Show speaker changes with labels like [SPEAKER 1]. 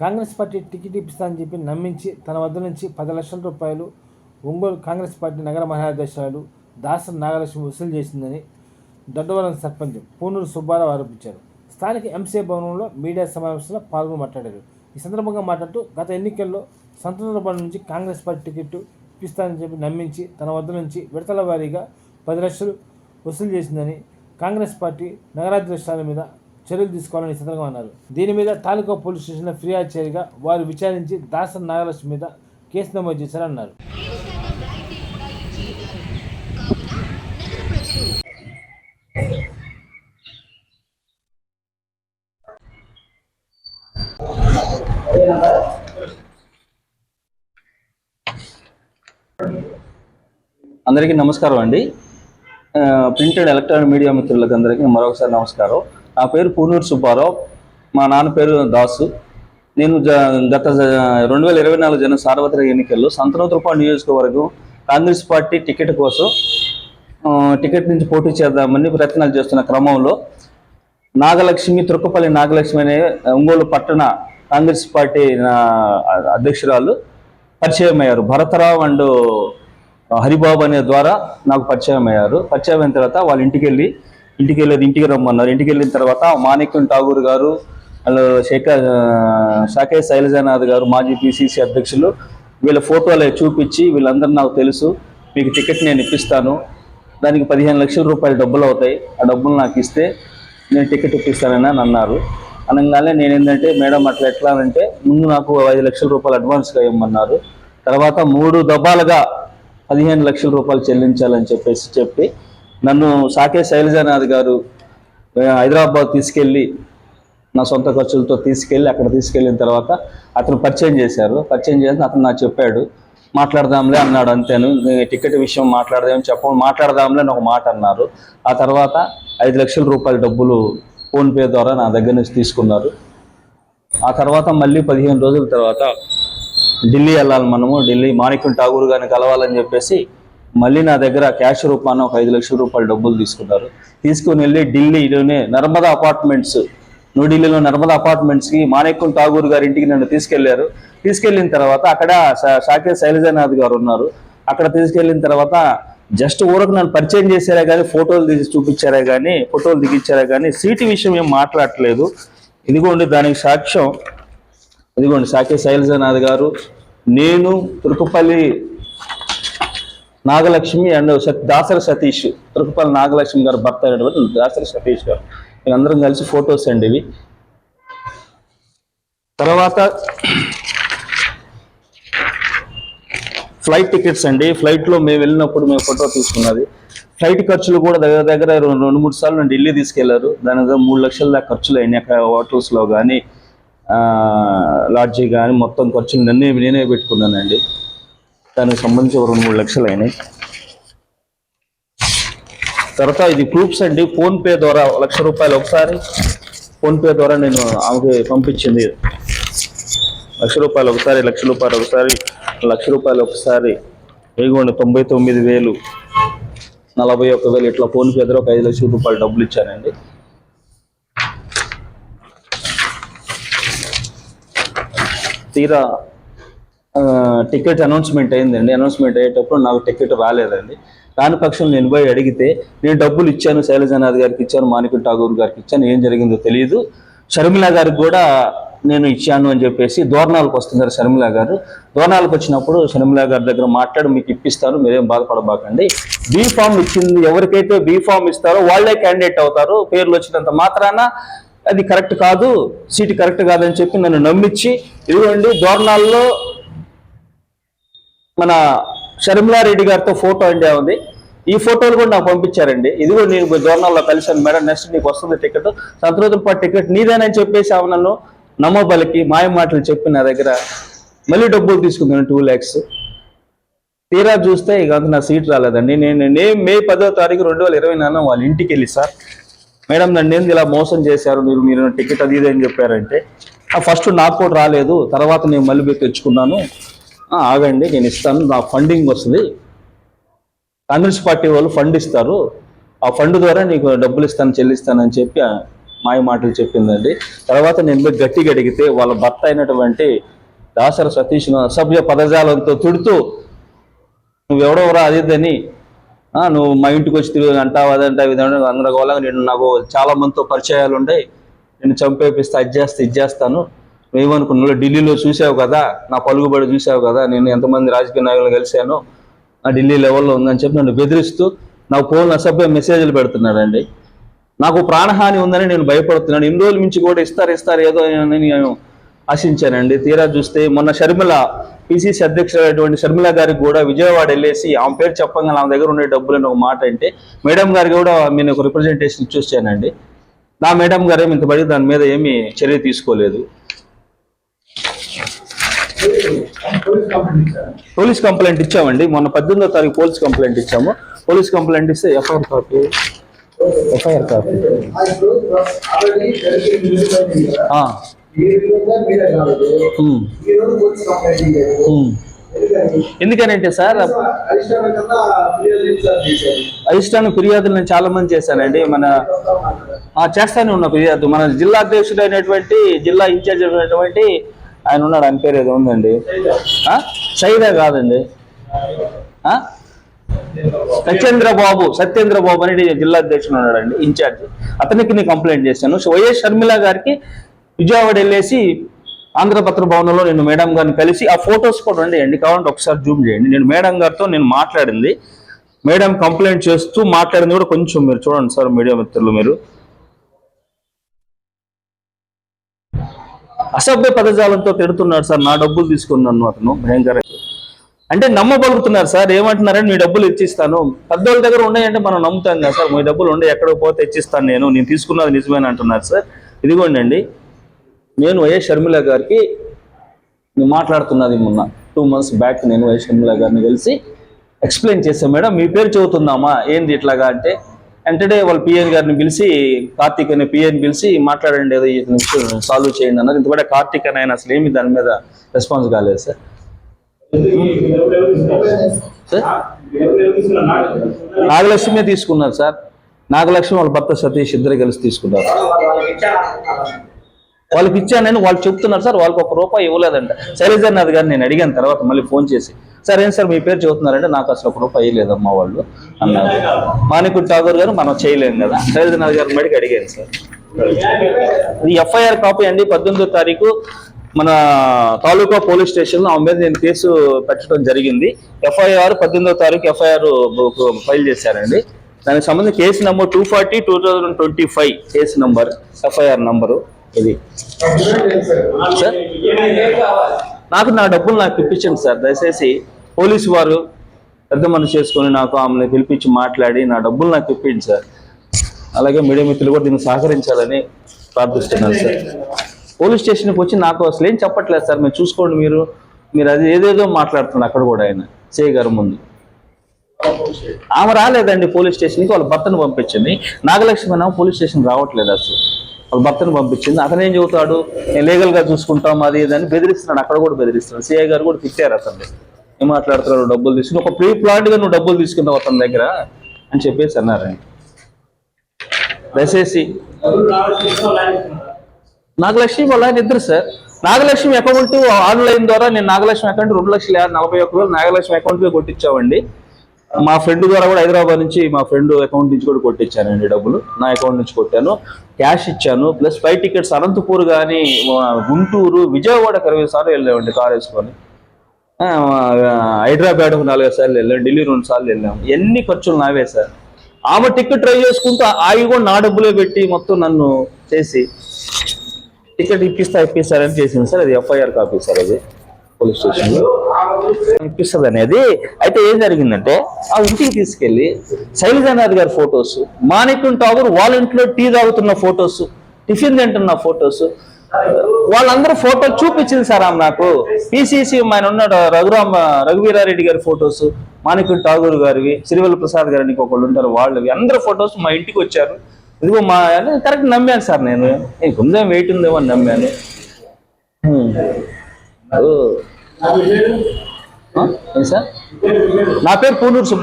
[SPEAKER 1] Congress party ticket ఇప్పిస్తానని చెప్పి నమ్మించి తన వద్ద నుంచి 10 లక్షల రూపాయలు ఒంగోలు కాంగ్రెస్ పార్టీ నగర మహాధ్యక్షురాలు దాసరి నాగలక్ష్మి వసూలు చేసిందని దొడ్డవరం సర్పంచ్ పూనూరు సుబ్బారావు ఆరోపించారు. స్థానిక ఎంసీఏ భవనంలో మీడియా సమావేశంలో పాల్గొని మాట్లాడారు. ఈ సందర్భంగా మాట్లాడుతూ గత ఎన్నికల్లో సంతనూరుపాడు నుంచి కాంగ్రెస్ పార్టీ టికెట్ ఇప్పిస్తానని చెప్పి నమ్మించి తన వద్ద నుంచి విడతల వారీగా 10 లక్షలు వసూలు చేసిందని, కాంగ్రెస్ పార్టీ నగరాధ్యక్షురాల మీద చర్యలు తీసుకోవాలని సందర్భంగా అన్నారు. దీని మీద తాలూకా పోలీస్ స్టేషన్లో ఫిర్యాదు చేయగా వారు విచారించి దాసరి నాగలక్ష్మి మీద కేసు నమోదు చేశారన్నారు.
[SPEAKER 2] అందరికీ నమస్కారం అండి. ప్రింటెడ్ ఎలక్ట్రానిక్ మీడియా మిత్రులకు అందరికీ మరొకసారి నమస్కారం. నా పేరు పూనూరు సుబ్బారావు, మా నాన్న పేరు దాసు. నేను గత 2024 జన సార్వత్రిక ఎన్నికల్లో సంతనూరుపాడు నియోజకవర్గం కాంగ్రెస్ పార్టీ టికెట్ కోసం టికెట్ నుంచి పోటీ చేద్దామని ప్రయత్నాలు చేస్తున్న క్రమంలో నాగలక్ష్మి, తుర్కపల్లి నాగలక్ష్మి అనే ఒంగోలు పట్టణ కాంగ్రెస్ పార్టీ అధ్యక్షురాలు పరిచయం అయ్యారు. భరతరావు అండ్ హరిబాబు అనే ద్వారా నాకు పరిచయం అయ్యారు. పరిచయం అయిన తర్వాత వాళ్ళ ఇంటికి రమ్మన్నారు. ఇంటికి వెళ్ళిన తర్వాత మాణిక్యం ఠాగూర్ గారు, వాళ్ళు శాఖే శైలజానాథ్ గారు, మాజీ పిసిసి అధ్యక్షులు, వీళ్ళ ఫోటోలు చూపించి వీళ్ళందరూ నాకు తెలుసు, మీకు టికెట్ నేను ఇప్పిస్తాను, దానికి 15 లక్షల రూపాయలు డబ్బులు అవుతాయి, ఆ డబ్బులు నాకు ఇస్తే నేను టికెట్ ఇప్పిస్తానని అన్నారు. అనగానే నేను ఏంటంటే, మేడం అట్లా ఎట్లా అంటే, ముందు నాకు 5 లక్షల రూపాయలు అడ్వాన్స్గా ఇవ్వమన్నారు. తర్వాత 3 దఫాలుగా 15 లక్షల రూపాయలు చెల్లించాలని చెప్పి నన్ను శాఖే శైలజానాథ్ గారు హైదరాబాద్ తీసుకెళ్ళి, నా సొంత ఖర్చులతో తీసుకెళ్ళి అక్కడ తీసుకెళ్ళిన తర్వాత అతను పరిచయం చేశారు. పరిచయం చేసి అతను నాకు చెప్పాడు, మాట్లాడదాంలే అన్నాడు. అంతేను, టికెట్ విషయం మాట్లాడదాంలే అని ఒక మాట అన్నారు. ఆ తర్వాత 5 లక్షల రూపాయల డబ్బులు ఫోన్పే ద్వారా నా దగ్గర నుంచి తీసుకున్నారు. ఆ తర్వాత మళ్ళీ 15 రోజుల తర్వాత ఢిల్లీ వెళ్ళాలి, ఢిల్లీ మాణిక్యం ఠాగూర్ గారిని కలవాలని చెప్పేసి మళ్ళీ నా దగ్గర క్యాష్ రూపాన ఒక 5 లక్షల రూపాయల డబ్బులు తీసుకున్నారు. తీసుకుని వెళ్ళి ఢిల్లీలోనే నర్మదా అపార్ట్మెంట్స్, న్యూఢిల్లీలో నర్మదా అపార్ట్మెంట్స్కి మాణిక్యం ఠాగూర్ గారి ఇంటికి నన్ను తీసుకెళ్లారు. తీసుకెళ్లిన తర్వాత అక్కడ శాఖే శైలజానాథ్ గారు ఉన్నారు. అక్కడ తీసుకెళ్లిన తర్వాత జస్ట్ ఊరకు నన్ను పరిచయం చేశారే కానీ, ఫోటోలు దిగించారే కానీ సీటు విషయం ఏం మాట్లాడట్లేదు. ఇదిగోండి దానికి సాక్ష్యం, ఇదిగోండి శాఖే శైలజానాథ్ గారు, నేను, తుర్కపల్లి నాగలక్ష్మి అండ్ దాసరి సతీష్, తుర్కపల్లి నాగలక్ష్మి గారు భర్త అయినటువంటి దాసరి సతీష్ గారు, మేమందరం కలిసి ఫొటోస్ అండి ఇవి. తర్వాత ఫ్లైట్ టికెట్స్ అండి. ఫ్లైట్లో మేము వెళ్ళినప్పుడు మేము ఫోటో తీసుకున్నది. ఫ్లైట్ ఖర్చులు కూడా దగ్గర 2-3 సార్లు నన్ను ఢిల్లీ తీసుకెళ్లారు. దాని దగ్గర 3 లక్షల దాకా ఖర్చులు అయినాయి. అక్కడ హోటల్స్లో కానీ లాడ్జీ కానీ మొత్తం ఖర్చులు నేనే పెట్టుకున్నానండి. దానికి సంబంధించి 2-3 లక్షలు అయినాయి. తర్వాత ఇది ప్రూఫ్స్ అండి. ఫోన్పే ద్వారా 1 లక్ష రూపాయలు ఒకసారి ఫోన్పే ద్వారా నేను ఆమెకి పంపించింది. 1 లక్ష రూపాయలు ఒకసారి, 1 లక్ష రూపాయలు ఒకసారి, 1 లక్ష రూపాయలు ఒకసారి, 99,000, 41,000 ఇట్లా ఫోన్పే ద్వారా ఒక 5 లక్షల రూపాయలు డబ్బులు ఇచ్చానండి. తీరా టికెట్ అనౌన్స్మెంట్ అయిందండి. అనౌన్స్మెంట్ అయ్యేటప్పుడు నాకు టికెట్ రాలేదండి. రాని పక్షంలో నేను పోయి అడిగితే, నేను డబ్బులు ఇచ్చాను, శైలజానాథ్ గారికి ఇచ్చాను, మాణిక్యం ఠాగూర్ గారికి ఇచ్చాను, ఏం జరిగిందో తెలియదు, షర్మిల గారికి కూడా నేను ఇచ్చాను అని చెప్పేసి దోర్నాలకు వస్తున్నారు. షర్మిల గారు దోర్నాలకు వచ్చినప్పుడు షర్మిల గారి దగ్గర మాట్లాడి, మీకు ఇప్పిస్తాను, మీరేం బాధపడబాకండి, బీ ఫామ్ ఇచ్చింది ఎవరికైతే బీ ఫామ్ ఇస్తారో వాళ్ళే క్యాండిడేట్ అవుతారు, పేర్లు వచ్చినంత మాత్రాన అది కరెక్ట్ కాదు, సీటు కరెక్ట్ కాదని చెప్పి నన్ను నమ్మించి, ఇదిగోండి దోర్నాల్లో మన షర్మిలారెడ్డి గారితో ఫోటో అండి ఉంది. ఈ ఫోటోలు కూడా నాకు పంపించారండి. ఇదిగో నేను దోర్నాల్లో కలిశాను మేడం, నెక్స్ట్ నీకు వస్తుంది టికెట్, సంతనూరుపాడు టికెట్ నీదేనని చెప్పేసి ఆమె నన్ను నమ్మబలికి మాయ మాటలు చెప్పి నా దగ్గర మళ్ళీ డబ్బులు తీసుకున్నాను 2 lakhs. తీరా చూస్తే ఇక నా సీట్ రాలేదండి. నేను మే 10వ తారీఖు 2024 వాళ్ళ ఇంటికి వెళ్ళి, సార్ మేడం నన్ను ఏంది ఇలా మోసం చేశారు, మీరు టికెట్ అది ఇది అని చెప్పారంటే, ఫస్ట్ నాకు కూడా రాలేదు, తర్వాత నేను మళ్ళీ పోయి తెచ్చుకున్నాను, ఆగండి నేను ఇస్తాను, నా ఫండింగ్ వస్తుంది, కాంగ్రెస్ పార్టీ వాళ్ళు ఫండ్ ఇస్తారు, ఆ ఫండ్ ద్వారా నీకు డబ్బులు చెల్లిస్తానని చెప్పి మాయ మాటలు చెప్పిందండి. తర్వాత నేను పోయి గట్టిగా అడిగితే వాళ్ళ భర్త అయినటువంటి దాసర సతీష్ అసభ్య పదజాలంతో తిడుతూ నువ్వెవడవరా అదిద్దని, నువ్వు మా ఇంటికి వచ్చి తిరిగి అంటావు అదంటే విధంగా గందరగోళంగా నేను నాకు చాలా మందితో పరిచయాలు ఉన్నాయి, నేను చంపేపిస్తే ఇది చేస్తాను, నువ్వేమనుకున్నావు ఢిల్లీలో చూసావు కదా, నా పలుకుబడి చూసావు కదా, నేను ఎంతమంది రాజకీయ నాయకులు కలిశాను, ఆ ఢిల్లీ లెవెల్లో ఉందని చెప్పి నన్ను బెదిరిస్తూ నాకు ఫోన్ అసభ్య మెసేజ్లు పెడుతున్నాడండి. నాకు ప్రాణహాని ఉందని నేను భయపడుతున్నాను. ఇన్ని రోజుల నుంచి కూడా ఇస్తారు ఏదో అని నేను ఆశించానండి. తీరా చూస్తే మొన్న షర్మిల పిసిసి అధ్యక్షుడైనటువంటి షర్మిల గారికి కూడా విజయవాడ వెళ్ళేసి ఆమె పేరు చెప్పంగా నా దగ్గర ఉండే డబ్బులని ఒక మాట అంటే మేడం గారికి కూడా నేను ఒక రిప్రజెంటేషన్ ఇచ్చి వచ్చానండి. నా మేడం గారు ఏమి ఇంతబడి దాని మీద ఏమీ చర్య తీసుకోలేదు. పోలీస్ కంప్లైంట్ ఇచ్చామండి. మొన్న 18వ తారీఖు పోలీస్ కంప్లైంట్ ఇచ్చాము. పోలీస్ కంప్లైంట్ ఇస్తే ఎఫ్ఐఆర్ కాపీ ఎందుకనంటే సార్ అధిష్టానం ఫిర్యాదులు నేను చాలా మంది చేశానండి. చేస్తానే ఉన్న ఫిర్యాదు మన జిల్లా అధ్యక్షుడు అయినటువంటి జిల్లా ఇన్ఛార్జ్ అయినటువంటి ఆయన ఉన్నాడు, ఆయన పేరు ఏదో ఉందండి, సైదా కాదండి, సత్యేంద్ర బాబు అని జిల్లా అధ్యక్షుడు ఉన్నాడండి ఇన్ఛార్జ్, అతనికి నేను కంప్లైంట్ చేశాను. వైఎస్ షర్మిల గారికి విజయవాడ వెళ్ళేసి ఆంధ్రపత్ర భవనంలో నేను మేడం గారిని కలిసి ఆ ఫొటోస్ కూడా ఉండేయండి, కావాలంటే ఒకసారి జూమ్ చేయండి. నేను మేడం గారితో నేను మాట్లాడింది, మేడం కంప్లైంట్ చేస్తూ మాట్లాడింది కూడా కొంచెం మీరు చూడండి సార్ మీడియా మిత్రులు. మీరు అసభ్య పదజాలంతో తిడుతున్నాడు సార్, నా డబ్బులు తీసుకున్నాను అతను భయంకర అంటే నమ్మబలుగుతున్నారు సార్. ఏమంటున్నారంటే మీ డబ్బులు ఇచ్చిస్తాను, పెద్దోళ్ళ దగ్గర ఉన్నాయంటే మనం నమ్ముతాం కదా సార్, మీ డబ్బులు ఉండే ఎక్కడికి పోతే ఇచ్చిస్తాను నేను తీసుకున్నది నిజమేనా అంటున్నారు సార్. ఇదిగోండి అండి, నేను వైఎస్ షర్మిల గారికి మాట్లాడుతున్నది మొన్న 2 months బ్యాక్ నేను వైఎస్ షర్మిల గారిని కలిసి ఎక్స్ప్లెయిన్ చేశాను. మేడం మీ పేరు చెబుతుందామా ఏంది ఇట్లాగా అంటే వెంటనే వాళ్ళు పిఎన్ గారిని పిలిచి కార్తీక్ అనే పిఎన్ పిలిచి మాట్లాడండి ఏదో ఈ విషయం సాల్వ్ చేయండి అన్నారు. ఇంతకంటే కార్తీక్ అని ఆయన అసలు ఏమి దాని మీద రెస్పాన్స్ కాలేదు సార్. నాగలక్ష్మి తీసుకున్నారు సార్, నాగలక్ష్మి వాళ్ళ భర్త సతీష్ ఇద్దరు కలిసి తీసుకున్నారు. వాళ్ళకి ఇచ్చానని వాళ్ళు చెప్తున్నారు సార్, వాళ్ళకి ₹1 ఇవ్వలేదంట. శైలజానాథ్ గారిని నేను అడిగాను తర్వాత మళ్ళీ ఫోన్ చేసి, సార్ ఏం సార్ మీ పేరు చెబుతున్నారంటే నాకు అసలు ₹1 ఇవ్వలేదమ్మా వాళ్ళు అన్నారు. మాణిక్య ఠాగూర్ గారు మనం చేయలేము కదా, శైలజానాథ్ గారిని బడికి అడిగాను సార్. ఇది ఎఫ్ఐఆర్ కాపీ అండి. 18వ తారీఖు మన తాలూకా పోలీస్ స్టేషన్లో ఆమె మీద నేను కేసు పెట్టడం జరిగింది. ఎఫ్ఐఆర్ 18వ తారీఖు ఎఫ్ఐఆర్ ఫైల్ చేశారండి. దానికి సంబంధించి case number 240/2025 case number FIR number ఇది సార్. నా డబ్బులు నాకు ఇప్పించండి సార్ దయచేసి. పోలీసు వారు పెద్ద మనసు చేసుకొని నాకు ఆమెను పిలిపించి మాట్లాడి నా డబ్బులు నాకు ఇప్పించండి సార్. అలాగే మీడియా మిత్రులు కూడా దీన్ని సహకరించాలని ప్రార్థిస్తున్నాను సార్. పోలీస్ స్టేషన్కి వచ్చి నాకు అసలు ఏం చెప్పట్లేదు సార్, మీరు చూసుకోండి, మీరు అది ఏదేదో మాట్లాడుతున్నారు అక్కడ కూడా ఆయన సిఐ గారు ముందు. ఆమె రాలేదండి పోలీస్ స్టేషన్కి, వాళ్ళ భర్తను పంపించింది. నాగలక్ష్మి అన్న పోలీస్ స్టేషన్ రావట్లేదు అసలు, వాళ్ళ భర్తను పంపించింది. అతను ఏం చెబుతాడు, నేను లీగల్గా చూసుకుంటాం అది ఇదని బెదిరిస్తున్నాడు, అక్కడ కూడా బెదిరిస్తున్నాడు. సిఐ గారు కూడా తిట్టారు అతన్ని, ఏం మాట్లాడుతున్నాడు, డబ్బులు తీసుకుని ఒక ప్రీ ప్లాన్డ్గా నువ్వు డబ్బులు తీసుకున్నావు అతని దగ్గర అని చెప్పేసి అన్నారండి. దయచేసి నాగలక్ష్మి వాళ్ళ ఆయన ఇద్దరు సార్. నాగలక్ష్మి అకౌంట్ ఆన్లైన్ ద్వారా నేను నాగలక్ష్మి అకౌంట్ 2,41,000 నాగలక్ష్మి అకౌంట్కి కొట్టించామండి. మా ఫ్రెండ్ ద్వారా కూడా హైదరాబాద్ నుంచి మా ఫ్రెండ్ అకౌంట్ నుంచి కూడా కొట్టించానండి డబ్బులు. నా అకౌంట్ నుంచి కొట్టాను, క్యాష్ ఇచ్చాను, ప్లస్ ఫ్లైట్ టికెట్స్ అనంతపూర్ కానీ గుంటూరు విజయవాడ 20 సార్లు వెళ్ళామండి కార్ వేసుకొని. హైదరాబాద్ 4 సార్లు వెళ్ళాము, ఢిల్లీ 2 సార్లు వెళ్ళాము. ఎన్ని ఖర్చులు నావే సార్. ఆమె టికెట్ ట్రై చేసుకుంటూ అవి కూడా నా డబ్బులే పెట్టి మొత్తం నన్ను చేసి టికెట్ ఇప్పిస్తారని చేసింది సార్. అది ఎఫ్ఐఆర్ కాపీ సార్, అది పోలీస్ స్టేషన్లో ఇప్పిస్తుంది అనేది. అయితే ఏం జరిగిందంటే ఆ ఇంటికి తీసుకెళ్ళి శైలజానాథ్ గారి ఫొటోస్, మాణిక్య ఠాగూర్ వాళ్ళ ఇంట్లో టీ తాగుతున్న ఫొటోస్, టిఫిన్ తింటున్న ఫొటోస్, వాళ్ళందరూ ఫోటోలు చూపించింది సార్ ఆమె నాకు. పిసిసి ఆయన ఉన్నాడు రఘువీరారెడ్డి గారి ఫొటోస్, మాణిక్య ఠాగూర్ గారివి, సిరివెల్ల ప్రసాద్ గారిని ఒకళ్ళు ఉంటారు వాళ్ళవి, అందరూ ఫొటోస్ మా ఇంటికి వచ్చారు. ఇదిగో మా కరెక్ట్ నమ్మాను సార్, నేను కొంచెం వెయిట్ ఉందేమో అని నమ్మాను. సార్ నా పేరు పూనూరు